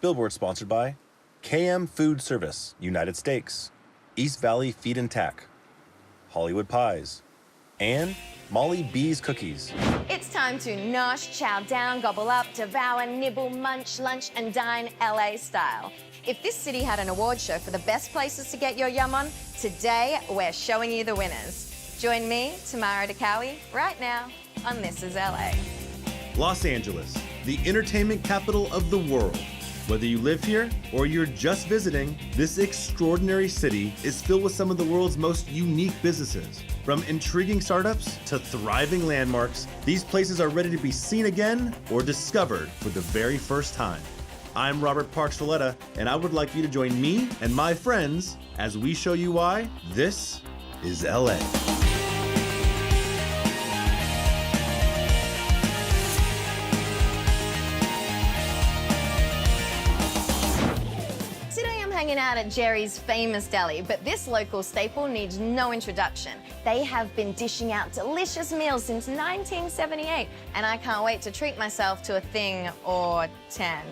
Billboard sponsored by KM Food Service, United States, East Valley Feed and Tack, Hollywood Pies, and Molly B's Cookies. It's time to nosh, chow down, gobble up, devour, nibble, munch, lunch, and dine LA style. If this city had an award show for the best places to get your yum on, today we're showing you the winners. Join me, Tamara DeCowie, right now on This Is LA. Los Angeles, the entertainment capital of the world. Whether you live here or you're just visiting, this extraordinary city is filled with some of the world's most unique businesses. From intriguing startups to thriving landmarks, these places are ready to be seen again or discovered for the very first time. I'm Robert Parks Valletta, and I would like you to join me and my friends as we show you why this is LA. Hanging out at Jerry's famous deli, but this local staple needs no introduction. They have been dishing out delicious meals since 1978, and I can't wait to treat myself to a thing or 10.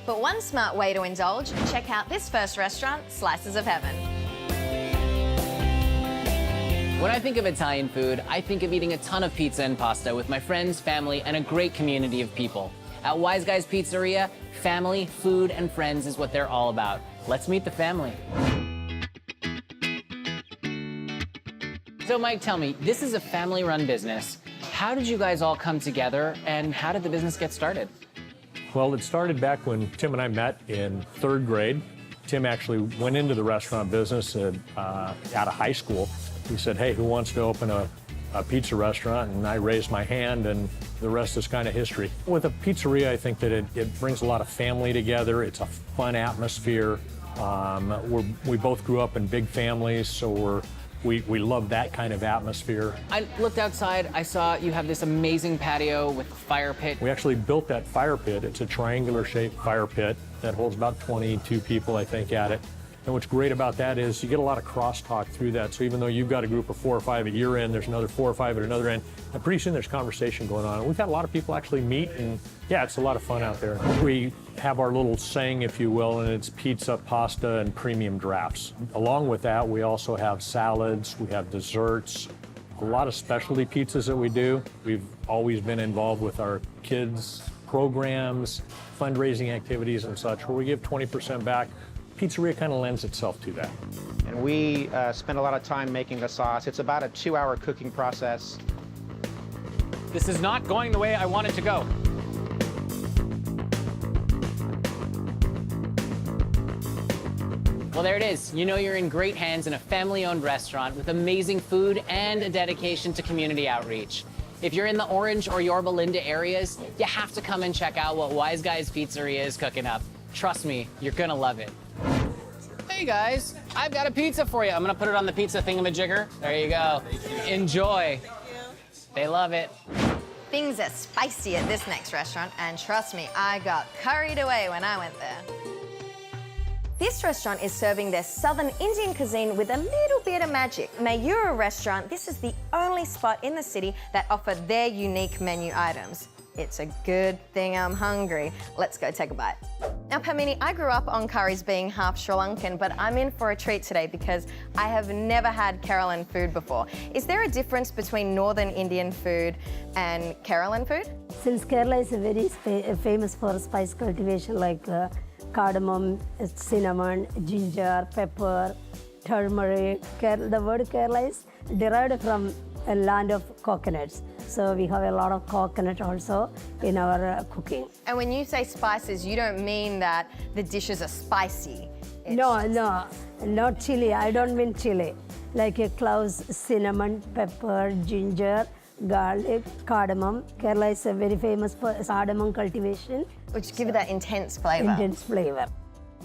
But one smart way to indulge, check out this first restaurant, Slices of Heaven. When I think of Italian food, I think of eating a ton of pizza and pasta with my friends, family, and a great community of people. At Wise Guys Pizzeria, family, food, and friends is what they're all about. Let's meet the family. So Mike, tell me, this is a family-run business. How did you guys all come together, and how did the business get started? Well, it started back when Tim and I met in 3rd grade. Tim actually went into the restaurant business out of high school. He said, hey, who wants to open a pizza restaurant? And I raised my hand, and the rest is kind of history. With a pizzeria, I think that it brings a lot of family together. It's a fun atmosphere. We both grew up in big families, so we love that kind of atmosphere. I looked outside, I saw you have this amazing patio with a fire pit. We actually built that fire pit. It's a triangular shaped fire pit that holds about 22 people, I think, at it. And what's great about that is you get a lot of crosstalk through that. So even though you've got a group of 4 or 5 at your end, there's another 4 or 5 at another end. And pretty soon there's conversation going on. And we've had a lot of people actually meet, and yeah, it's a lot of fun out there. We have our little saying, if you will, and it's pizza, pasta, and premium drafts. Along with that, we also have salads, we have desserts, a lot of specialty pizzas that we do. We've always been involved with our kids' programs, fundraising activities and such, where we give 20% back. Pizzeria kind of lends itself to that. And we spend a lot of time making the sauce. It's about a 2-hour cooking process. This is not going the way I want it to go. Well, there it is. You know you're in great hands in a family-owned restaurant with amazing food and a dedication to community outreach. If you're in the Orange or Yorba Linda areas, you have to come and check out what Wise Guys Pizzeria is cooking up. Trust me, you're gonna love it. Hey guys, I've got a pizza for you. I'm gonna put it on the pizza thingamajigger. There you go. Enjoy. They love it. Things are spicy at this next restaurant, and trust me, I got carried away when I went there. This restaurant is serving their Southern Indian cuisine with a little bit of magic. Mayura Restaurant, this is the only spot in the city that offer their unique menu items. It's a good thing I'm hungry. Let's go take a bite. Now, Pamini, I grew up on curries being half Sri Lankan, but I'm in for a treat today because I have never had Kerala food before. Is there a difference between Northern Indian food and Kerala food? Since Kerala is very famous for spice cultivation like cardamom, cinnamon, ginger, pepper, turmeric, the word Kerala is derived from a land of coconuts. So we have a lot of coconut also in our cooking. And when you say spices, you don't mean that the dishes are spicy. No, not chili. I don't mean chili. Like cloves, cinnamon, pepper, ginger, garlic, cardamom. Kerala is very famous for cardamom cultivation. Which give it that intense flavor. Intense flavor.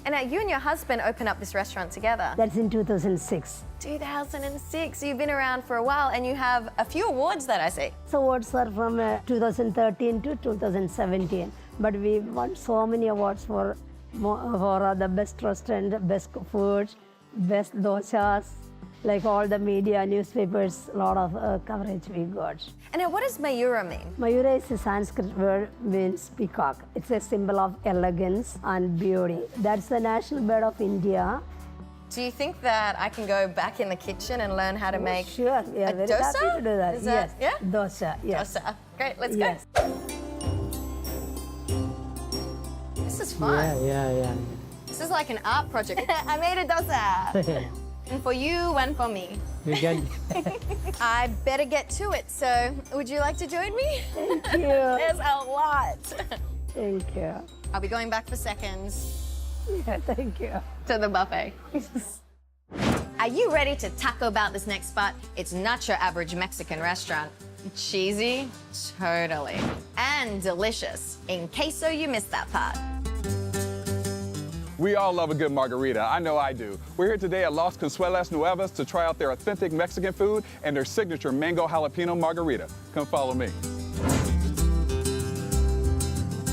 And now you and your husband opened up this restaurant together. That's in 2006. 2006. So you've been around for a while, and you have a few awards that I see. So awards are from 2013 to 2017. But we won so many awards for the best restaurant, best food, best dosas, Like all the media, newspapers, a lot of coverage we got. And now what does Mayura mean? Mayura is a Sanskrit word, means peacock. It's a symbol of elegance and beauty. That's the national bird of India. Do you think that I can go back in the kitchen and learn how to make Sure, we are a very dosa? happy to do that. Is that- yes. yeah? Dosa, yes. Dosa. Great, let's Yes. go. This is fun. Yeah. This is like an art project. I made a dosa. And for you and for me. You get I better get to it, so would you like to join me? Thank you. There's a lot. Thank you. I'll be going back for seconds Yeah, thank you. to the buffet. Are you ready to taco about this next spot? It's not your average Mexican restaurant. Cheesy? Totally. And delicious, in case so you missed that part. We all love a good margarita. I know I do. We're here today at Las Consuelas to try out their authentic Mexican food and their signature mango jalapeno margarita. Come follow me.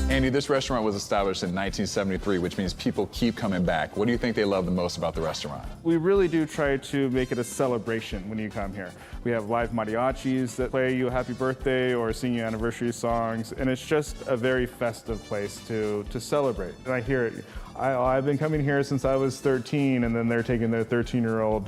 Andy, this restaurant was established in 1973, which means people keep coming back. What do you think they love the most about the restaurant? We really do try to make it a celebration when you come here. We have live mariachis that play you a happy birthday or sing you anniversary songs, and it's just a very festive place to celebrate. And I hear it. I've been coming here since I was 13, and then they're taking their 13-year-old,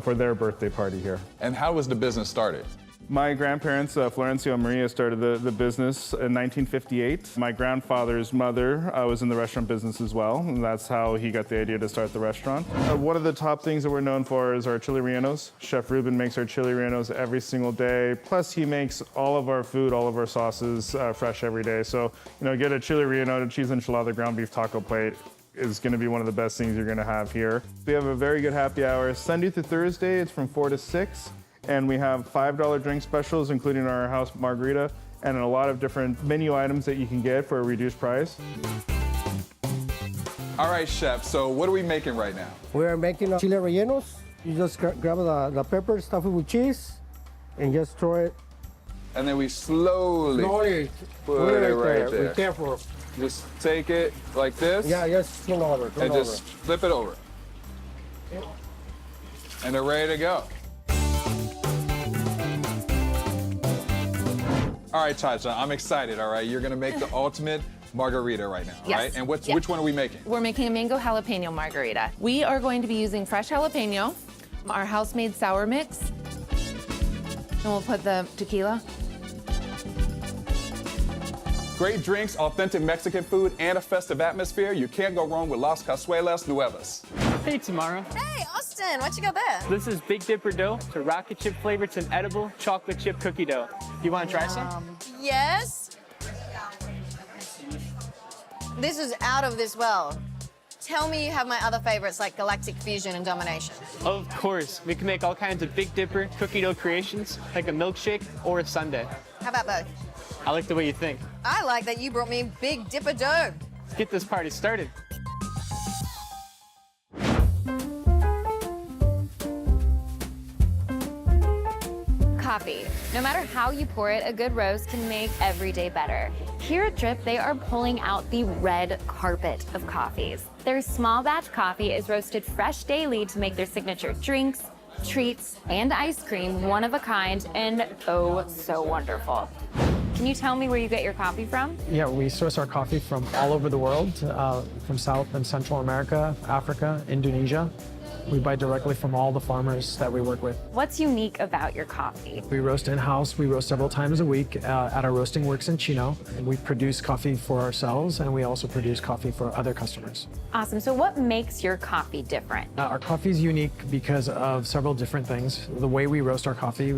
for their birthday party here. And how was the business started? My grandparents, Florencio and Maria, started the business in 1958. My grandfather's mother was in the restaurant business as well, and that's how he got the idea to start the restaurant. One of the top things that we're known for is our chili rellenos. Chef Ruben makes our chili rellenos every single day. Plus, he makes all of our food, all of our sauces fresh every day. So, get a chili relleno, a cheese enchilada, ground beef taco plate is going to be one of the best things you're going to have here. We have a very good happy hour. Sunday through Thursday, it's from 4 to 6. And we have $5 drink specials, including our house margarita, and a lot of different menu items that you can get for a reduced price. All right, chef, so what are we making right now? We're making chile rellenos. You just grab the pepper, stuff it with cheese, and just throw it. And then we slowly put it right there. Be careful. Just take it like this. Yeah, just turn over. And just flip it over. And they're ready to go. All right, Tasha, I'm excited, all right? You're gonna make the ultimate margarita right now, Yes. right? And which one are we making? We're making a mango jalapeno margarita. We are going to be using fresh jalapeno, our house-made sour mix, and we'll put the tequila. Great drinks, authentic Mexican food, and a festive atmosphere. You can't go wrong with Las Consuelas. Hey, Tamara. Hey, Austin, what you got there? This is Big Dipper dough. It's a rocket chip flavor. It's an edible chocolate chip cookie dough. You want to try some? Yes. This is out of this world. Tell me you have my other favorites like Galactic Fusion and Domination. Of course. We can make all kinds of Big Dipper cookie dough creations, like a milkshake or a sundae. How about both? I like the way you think. I like that you brought me Big Dipper dough. Let's get this party started. Coffee. No matter how you pour it, a good roast can make every day better. Here at Drip, they are pulling out the red carpet of coffees. Their small batch coffee is roasted fresh daily to make their signature drinks, treats, and ice cream one of a kind and oh so wonderful. Can you tell me where you get your coffee from? Yeah, we source our coffee from all over the world, from South and Central America, Africa, Indonesia. We buy directly from all the farmers that we work with. What's unique about your coffee? We roast in-house. We roast several times a week at our roasting works in Chino. We produce coffee for ourselves, and we also produce coffee for other customers. Awesome. So what makes your coffee different? Our coffee is unique because of several different things. The way we roast our coffee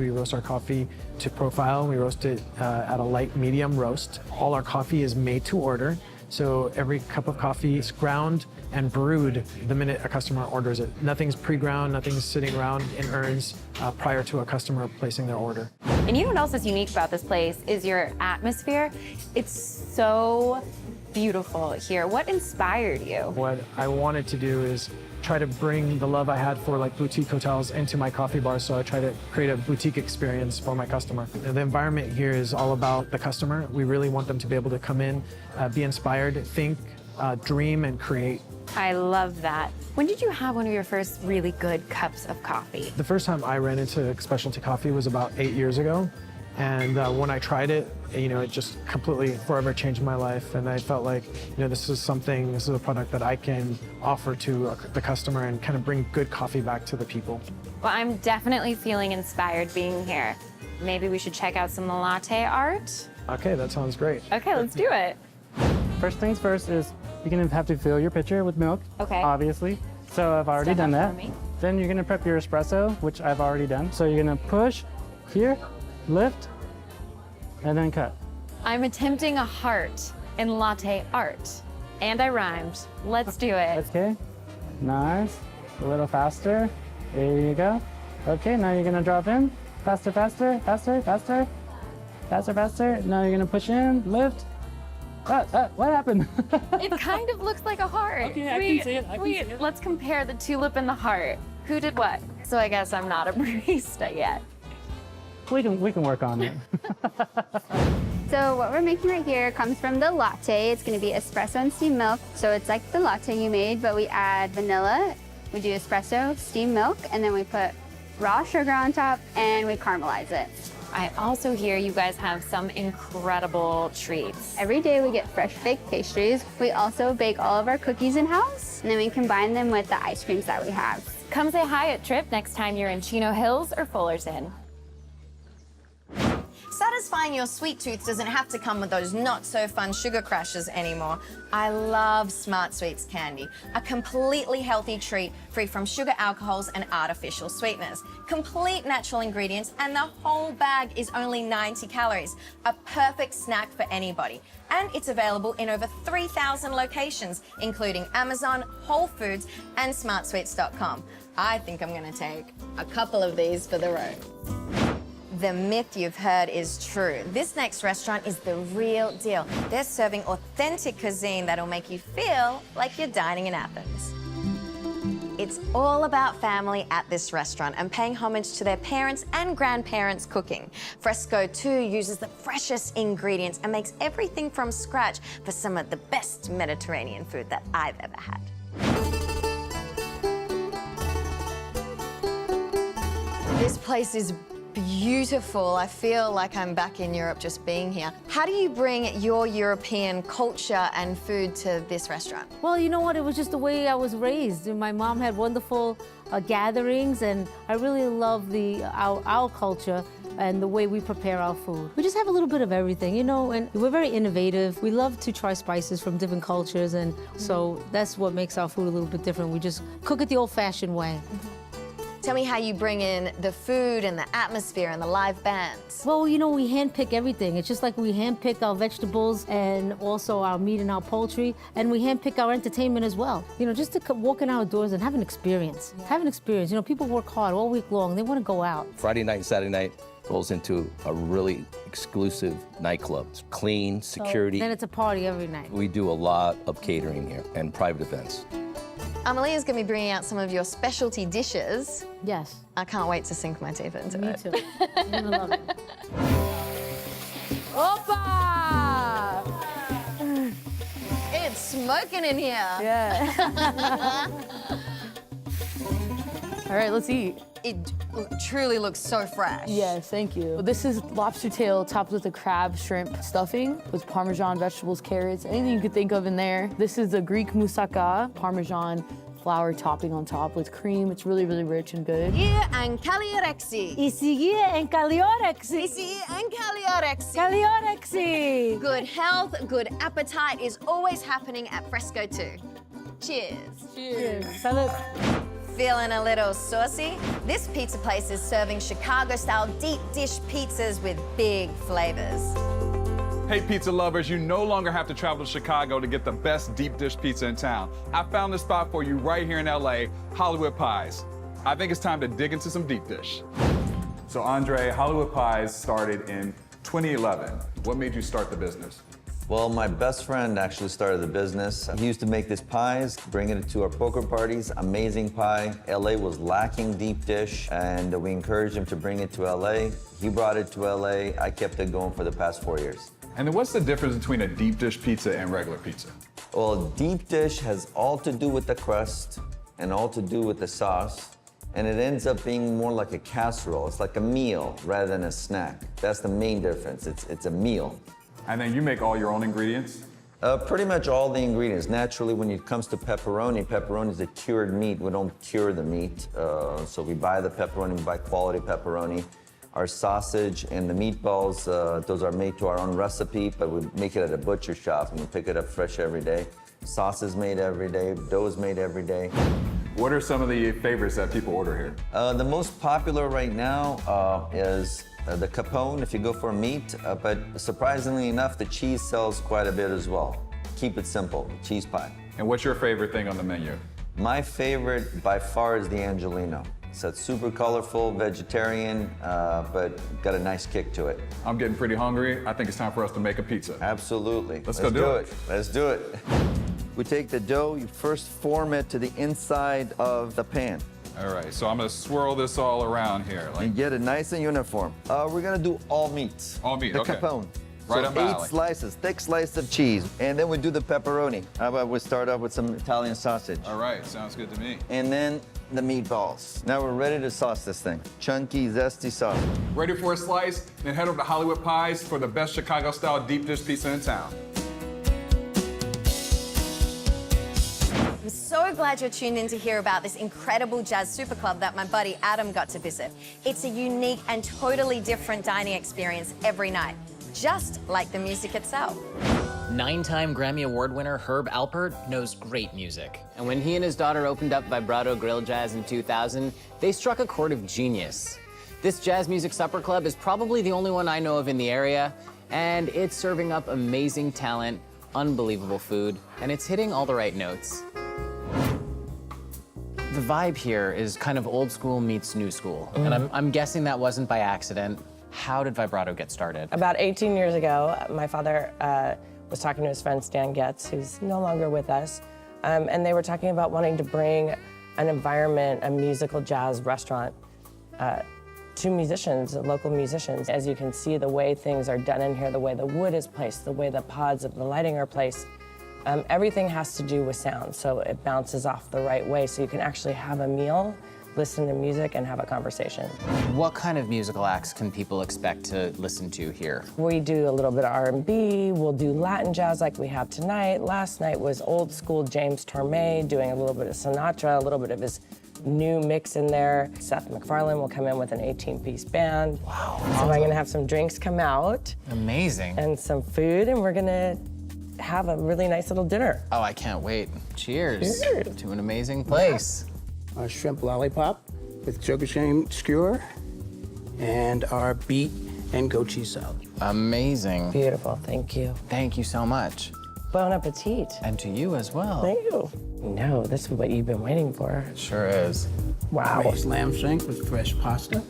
to profile. We roast it at a light medium roast. All our coffee is made to order. So every cup of coffee is ground and brewed the minute a customer orders it. Nothing's pre-ground, nothing's sitting around in urns prior to a customer placing their order. And you know what else is unique about this place is your atmosphere. It's so beautiful here. What inspired you? What I wanted to do is try to bring the love I had for like boutique hotels into my coffee bar, so I try to create a boutique experience for my customer. The environment here is all about the customer. We really want them to be able to come in, be inspired, think, dream, and create I love that. When did you have one of your first really good cups of coffee? The first time I ran into specialty coffee was about 8 years ago. And when I tried it, it just completely forever changed my life. And I felt like, this is a product that I can offer to the customer and kind of bring good coffee back to the people. Well, I'm definitely feeling inspired being here. Maybe we should check out some latte art. Okay, that sounds great. Okay, let's do it. First things first is you're gonna have to fill your pitcher with milk. Okay. Obviously. So I've already done that. Then you're gonna prep your espresso, which I've already done. So you're gonna push here, lift, and then cut. I'm attempting a heart in latte art. And I rhymed. Let's do it. Okay. Nice. A little faster. There you go. Okay, now you're gonna drop in. Faster, faster, faster, faster. Faster, faster. Now you're gonna push in, lift. What happened? It kind of looks like a heart. Okay, I can see it. I can see it. Let's compare the tulip and the heart. Who did what? So I guess I'm not a barista yet. We can work on it. So what we're making right here comes from the latte. It's going to be espresso and steamed milk. So it's like the latte you made, but we add vanilla. We do espresso, steamed milk, and then we put raw sugar on top and we caramelize it. I also hear you guys have some incredible treats. Every day we get fresh baked pastries. We also bake all of our cookies in-house, and then we combine them with the ice creams that we have. Come say hi at Trip next time you're in Chino Hills or Fullerton. Satisfying your sweet tooth doesn't have to come with those not-so-fun sugar crashes anymore. I love Smart Sweets candy, a completely healthy treat free from sugar, alcohols, and artificial sweeteners. Complete natural ingredients, and the whole bag is only 90 calories. A perfect snack for anybody. And it's available in over 3,000 locations, including Amazon, Whole Foods, and SmartSweets.com. I think I'm going to take a couple of these for the road. The myth you've heard is true. This next restaurant is the real deal. They're serving authentic cuisine that'll make you feel like you're dining in Athens. It's all about family at this restaurant and paying homage to their parents' and grandparents' cooking. Fresco 2 uses the freshest ingredients and makes everything from scratch for some of the best Mediterranean food that I've ever had. This place is beautiful. I feel like I'm back in Europe just being here. How do you bring your European culture and food to this restaurant? Well, you know what? It was just the way I was raised. My mom had wonderful gatherings, and I really love our culture and the way we prepare our food. We just have a little bit of everything, and we're very innovative. We love to try spices from different cultures, and so that's what makes our food a little bit different. We just cook it the old-fashioned way. Tell me how you bring in the food and the atmosphere and the live bands. Well, we handpick everything. It's just like we handpick our vegetables and also our meat and our poultry, and we handpick our entertainment as well. Just to walk in our doors and have an experience. Have an experience. People work hard all week long. They want to go out. Friday night and Saturday night rolls into a really exclusive nightclub. It's clean, security. Then it's a party every night. We do a lot of catering here and private events. Amalia's going to be bringing out some of your specialty dishes. Yes. I can't wait to sink my teeth into it. Me too. I'm going to love it. Opa! It's smoking in here. Yeah. All right, let's eat. It truly looks so fresh. Yes, thank you. This is lobster tail topped with a crab shrimp stuffing with Parmesan vegetables, carrots, anything you could think of in there. This is the Greek moussaka, Parmesan flour topping on top with cream. It's really, really rich and good. Isie and Kaliorexi. Isie and Kaliorexi. Isie and Kaliorexi. Kaliorexi. Good health, good appetite is always happening at Fresco 2. Cheers. Cheers. Salud. Feeling a little saucy? This pizza place is serving Chicago-style deep dish pizzas with big flavors. Hey pizza lovers, you no longer have to travel to Chicago to get the best deep dish pizza in town. I found this spot for you right here in LA, Hollywood Pies. I think it's time to dig into some deep dish. So Andre, Hollywood Pies started in 2011. What made you start the business? Well, my best friend actually started the business. He used to make these pies, bringing it to our poker parties. Amazing pie. LA was lacking deep dish, and we encouraged him to bring it to LA. He brought it to LA. I kept it going for the past 4 years. And then what's the difference between a deep dish pizza and regular pizza? Well, deep dish has all to do with the crust and all to do with the sauce. And it ends up being more like a casserole. It's like a meal rather than a snack. That's the main difference. It's a meal. And then you make all your own ingredients? Pretty much all the ingredients. Naturally, when it comes to pepperoni, pepperoni is a cured meat. We don't cure the meat. So we buy the pepperoni, we buy quality pepperoni. Our sausage and the meatballs, those are made to our own recipe, but we make it at a butcher shop and we pick it up fresh every day. Sauce is made every day, dough is made every day. What are some of the favorites that people order here? The most popular right now is the capone, if you go for meat, but surprisingly enough, the cheese sells quite a bit as well. Keep it simple, cheese pie. And what's your favorite thing on the menu? My favorite by far is the Angelino. So it's super colorful, vegetarian, but got a nice kick to it. I'm getting pretty hungry. I think it's time for us to make a pizza. Absolutely. Let's go do it. Let's do it. We take the dough, you first form it to the inside of the pan. All right, so I'm gonna swirl this all around here. And get it nice and uniform. We're gonna do all meats. All meat, the okay. capone. Right so up my 8 alley. slices, thick slice of cheese. And then we do the pepperoni. How about we start off with some Italian sausage. All right, sounds good to me. And then the meatballs. Now we're ready to sauce this thing. Chunky, zesty sauce. Ready for a slice? Then head over to Hollywood Pies for the best Chicago-style deep dish pizza in town. I'm so glad you're tuned in to hear about this incredible jazz super club that my buddy Adam got to visit. It's a unique and totally different dining experience every night, just like the music itself. 9-time Grammy Award winner Herb Alpert knows great music. And when he and his daughter opened up Vibrato Grill Jazz in 2000, they struck a chord of genius. This jazz music supper club is probably the only one I know of in the area, and it's serving up amazing talent, unbelievable food, and it's hitting all the right notes. The vibe here is kind of old school meets new school, and I'm guessing that wasn't by accident. How did Vibrato get started? About 18 years ago, my father was talking to his friend Stan Getz, who's no longer with us, and they were talking about wanting to bring an environment, a musical jazz restaurant, to musicians, local musicians. As you can see, the way things are done in here, the way the wood is placed, the way the pods of the lighting are placed, everything has to do with sound, so it bounces off the right way, so you can actually have a meal, listen to music, and have a conversation. What kind of musical acts can people expect to listen to here? We do a little bit of R&B, we'll do Latin jazz like we have tonight. Last night was old school James Torme doing a little bit of Sinatra, a little bit of his new mix in there. Seth MacFarlane will come in with an 18-piece band. Wow. So I'm gonna have some drinks come out. Amazing. And some food, and we're gonna have a really nice little dinner. Oh, I can't wait. Cheers. Cheers. To an amazing place. A shrimp lollipop with sugar cane skewer and our beet and goat cheese salad. Amazing. Beautiful, thank you. Thank you so much. Bon appetit. And to you as well. Thank you. No, this is what you've been waiting for. Sure is. Wow. Raised lamb shank with fresh pasta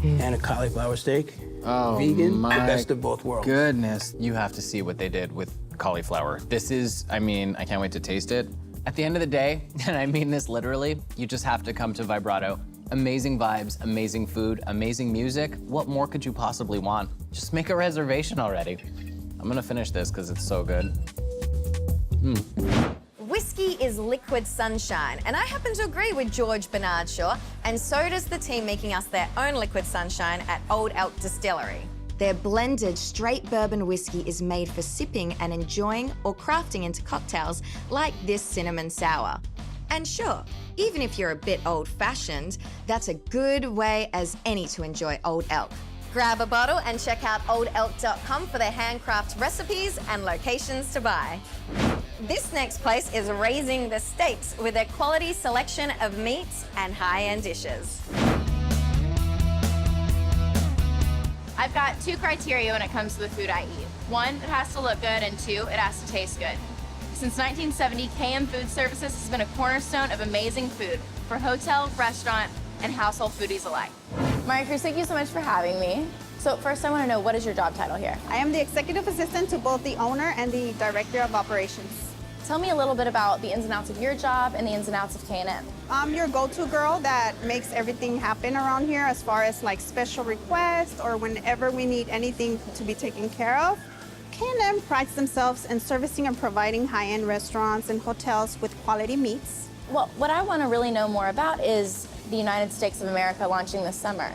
and a cauliflower steak. Oh, Vegan, my the best of both worlds. goodness. You have to see what they did with cauliflower. This is, I mean, I can't wait to taste it. At the end of the day, and I mean this literally, you just have to come to Vibrato. Amazing vibes, amazing food, amazing music. What more could you possibly want? Just make a reservation already. I'm gonna finish this because it's so good. Whiskey is liquid sunshine, and I happen to agree with George Bernard Shaw, and so does the team making us their own liquid sunshine at Old Elk Distillery. Their blended straight bourbon whiskey is made for sipping and enjoying or crafting into cocktails like this cinnamon sour. And sure, even if you're a bit old-fashioned, that's a good way as any to enjoy Old Elk. Grab a bottle and check out oldelk.com for their handcraft recipes and locations to buy. This next place is raising the stakes with their quality selection of meats and high-end dishes. I've got 2 criteria when it comes to the food I eat. 1, it has to look good, and 2, it has to taste good. Since 1970, KM Food Services has been a cornerstone of amazing food for hotel, restaurant, and household foodies alike. Maria Cruz, thank you so much for having me. So first I want to know, what is your job title here? I am the executive assistant to both the owner and the director of operations. Tell me a little bit about the ins and outs of your job and the ins and outs of KM. I'm your go-to girl that makes everything happen around here as far as like special requests or whenever we need anything to be taken care of. K&M prides themselves in servicing and providing high-end restaurants and hotels with quality meats. Well, what I want to really know more about is the United Steaks of America launching this summer.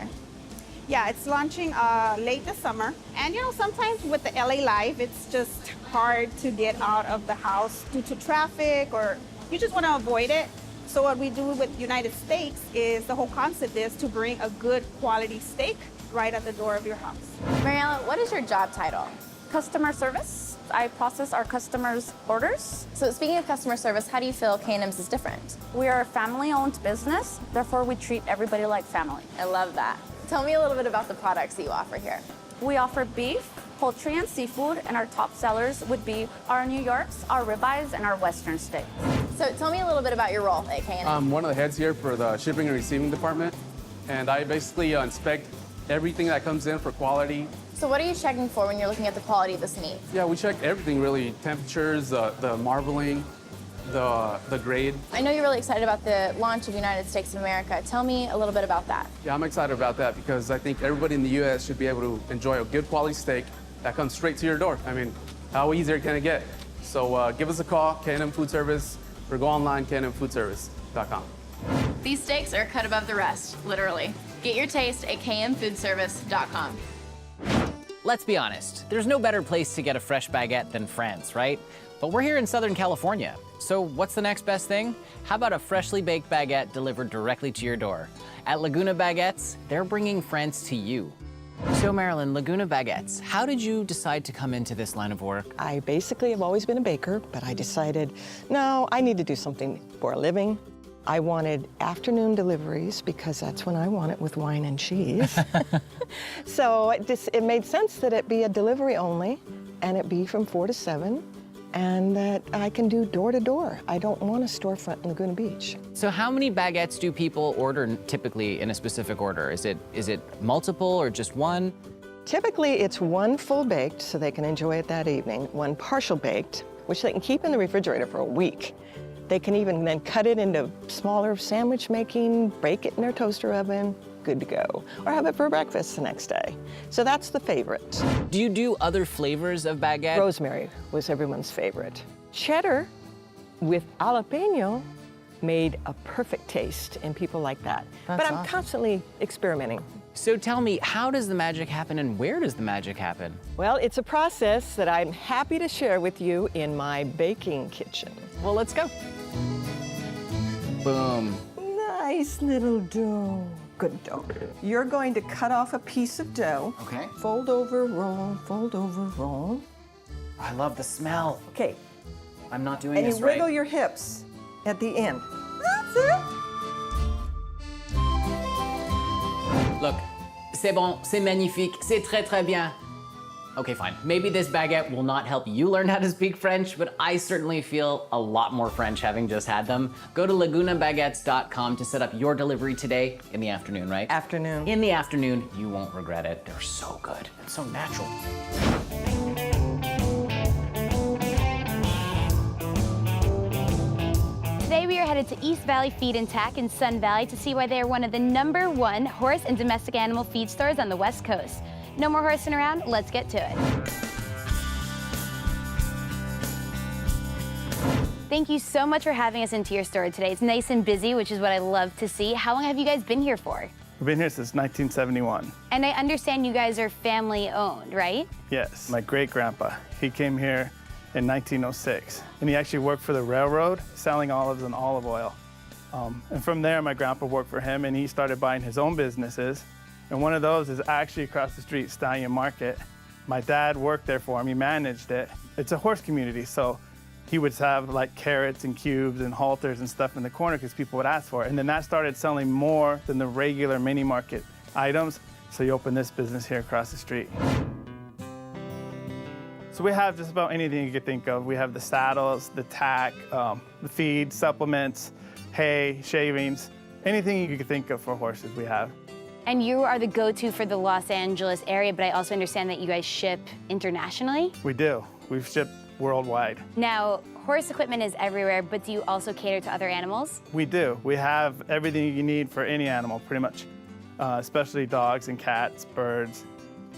Yeah, it's launching late this summer. And sometimes with the LA Live, it's just hard to get out of the house due to traffic, or you just want to avoid it. So what we do with United Steaks is, the whole concept is to bring a good quality steak right at the door of your house. Mariela, what is your job title? Customer service. I process our customers' orders. So speaking of customer service, how do you feel K&M's is different? We are a family-owned business, therefore we treat everybody like family. I love that. Tell me a little bit about the products that you offer here. We offer beef, poultry, and seafood, and our top sellers would be our New Yorks, our ribeyes, and our Western steaks. So tell me a little bit about your role at K&M. I'm one of the heads here for the shipping and receiving department, and I basically inspect everything that comes in for quality. So what are you checking for when you're looking at the quality of this meat? Yeah, we check everything really, temperatures, the marbling, the grade. I know you're really excited about the launch of United Steaks of America. Tell me a little bit about that. Yeah, I'm excited about that because I think everybody in the U.S. should be able to enjoy a good quality steak that comes straight to your door. I mean, how easier can it get? So give us a call, K&M Food Service, or go online, knmfoodservice.com. These steaks are cut above the rest, literally. Get your taste at knmfoodservice.com. Let's be honest, there's no better place to get a fresh baguette than France, right? But we're here in Southern California, so what's the next best thing? How about a freshly baked baguette delivered directly to your door? At Laguna Baguettes, they're bringing France to you. So Marilyn, Laguna Baguettes, how did you decide to come into this line of work? I basically have always been a baker, but I decided, no, I need to do something for a living. I wanted afternoon deliveries because that's when I want it, with wine and cheese. So it made sense that it be a delivery only, and it be from 4 to 7, and that I can do door to door. I don't want a storefront in Laguna Beach. So how many baguettes do people order typically in a specific order? Is it multiple or just one? Typically, it's one full baked, so they can enjoy it that evening, one partial baked, which they can keep in the refrigerator for a week. They can even then cut it into smaller sandwich making, bake it in their toaster oven, good to go. Or have it for breakfast the next day. So that's the favorite. Do you do other flavors of baguette? Rosemary was everyone's favorite. Cheddar with jalapeno made a perfect taste, and people like that. That's but I'm awesome. constantly experimenting. So tell me, how does the magic happen and where does the magic happen? Well, it's a process that I'm happy to share with you in my baking kitchen. Well, let's go. Boom. Nice little dough. Good dough. You're going to cut off a piece of dough. Okay. Fold over, roll, fold over, roll. I love the smell. Okay. I'm not doing And this you right. wiggle your hips at the end. That's it. Look, c'est bon, c'est magnifique, c'est très très bien. Okay, fine. Maybe this baguette will not help you learn how to speak French, but I certainly feel a lot more French having just had them. Go to lagunabaguettes.com to set up your delivery today in the afternoon, right? Afternoon. In the afternoon, you won't regret it. They're so good and so natural. Today we are headed to East Valley Feed and Tack in Sun Valley to see why they are one of the #1 horse and domestic animal feed stores on the West Coast. No more horsing around, let's get to it. Thank you so much for having us into your store today. It's nice and busy, which is what I love to see. How long have you guys been here for? We've been here since 1971. And I understand you guys are family owned, right? Yes, my great-grandpa, he came here in 1906, and he actually worked for the railroad selling olives and olive oil. And from there, my grandpa worked for him, and he started buying his own businesses. And one of those is actually across the street, Stallion Market. My dad worked there for him, he managed it. It's a horse community, so he would have like carrots and cubes and halters and stuff in the corner because people would ask for it. And then that started selling more than the regular mini market items, so he opened this business here across the street. So we have just about anything you could think of. We have the saddles, the tack, the feed, supplements, hay, shavings, anything you could think of for horses we have. And you are the go-to for the Los Angeles area, but I also understand that you guys ship internationally. We do. We've shipped worldwide. Now, horse equipment is everywhere, but do you also cater to other animals? We do. We have everything you need for any animal, pretty much, especially dogs and cats, birds.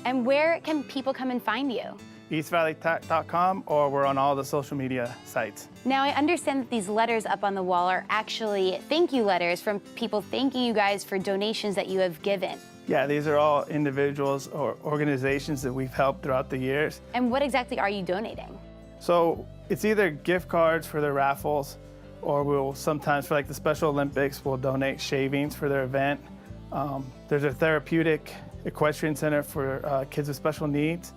And where can people come and find you? eastvalleytech.com, or we're on all the social media sites. Now, I understand that these letters up on the wall are actually thank you letters from people thanking you guys for donations that you have given. Yeah, these are all individuals or organizations that we've helped throughout the years. And what exactly are you donating? So it's either gift cards for their raffles, or we'll sometimes, for like the Special Olympics, we'll donate shavings for their event. There's a therapeutic equestrian center for kids with special needs,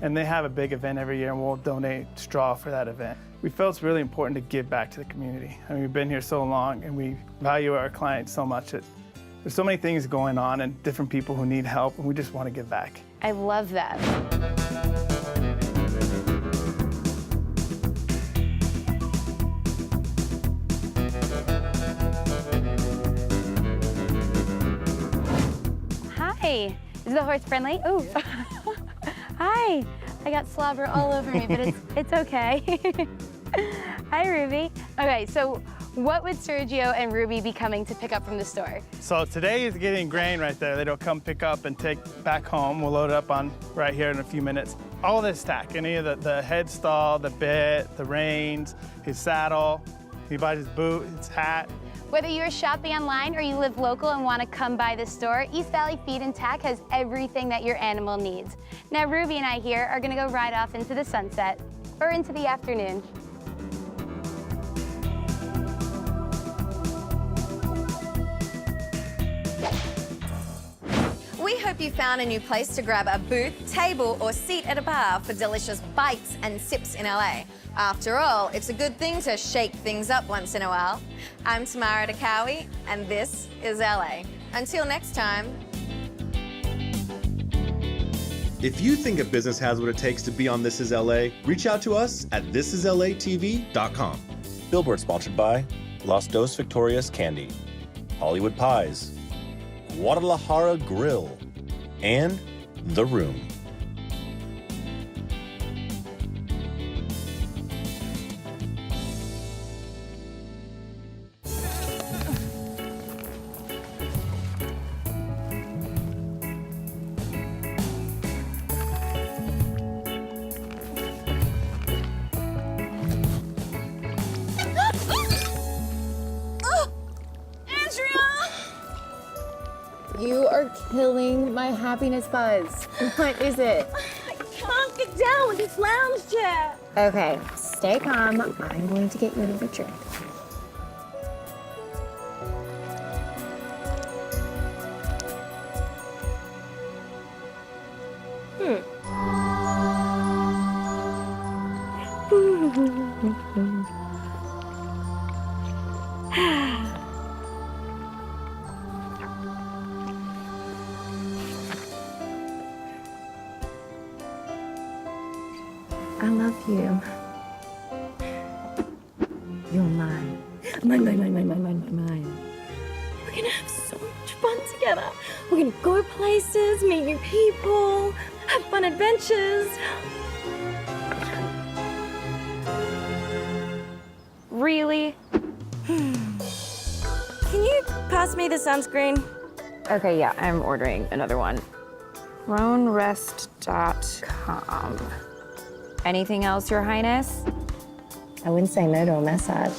and they have a big event every year, and we'll donate straw for that event. We felt it's really important to give back to the community. I mean, we've been here so long, and we value our clients so much that there's so many things going on and different people who need help, and we just want to give back. I love that. Hi, is the horse friendly? Oh, hi. I got slobber all over me, but it's okay. Hi, Ruby. Okay, so what would Sergio and Ruby be coming to pick up from the store? So today is getting grain right there that he'll come pick up and take back home. We'll load it up on right here in a few minutes. All this stack, any of the head stall, the bit, the reins, his saddle. He buys his boot, his hat. Whether you're shopping online or you live local and want to come by the store, East Valley Feed and Tack has everything that your animal needs. Now, Ruby and I here are going to go ride off into the sunset or into the afternoon. We hope you found a new place to grab a booth, table, or seat at a bar for delicious bites and sips in LA. After all, it's a good thing to shake things up once in a while. I'm Tamara Dakawi, and this is LA. Until next time. If you think a business has what it takes to be on This Is LA, reach out to us at thisislatv.com. Billboard sponsored by Los Dos Victorias Candy, Hollywood Pies, Guadalajara Grill, and The Room. You are killing my happiness buzz. What is it? I can't get down with this lounge chair. Okay, stay calm. I'm going to get you another drink. I love you. You're mine. Mine. We're gonna have so much fun together. We're gonna go places, meet new people, have fun adventures. Really? Can you pass me the sunscreen? Okay, yeah, I'm ordering another one. RoanRest.com. Anything else, Your Highness? I wouldn't say no to a massage.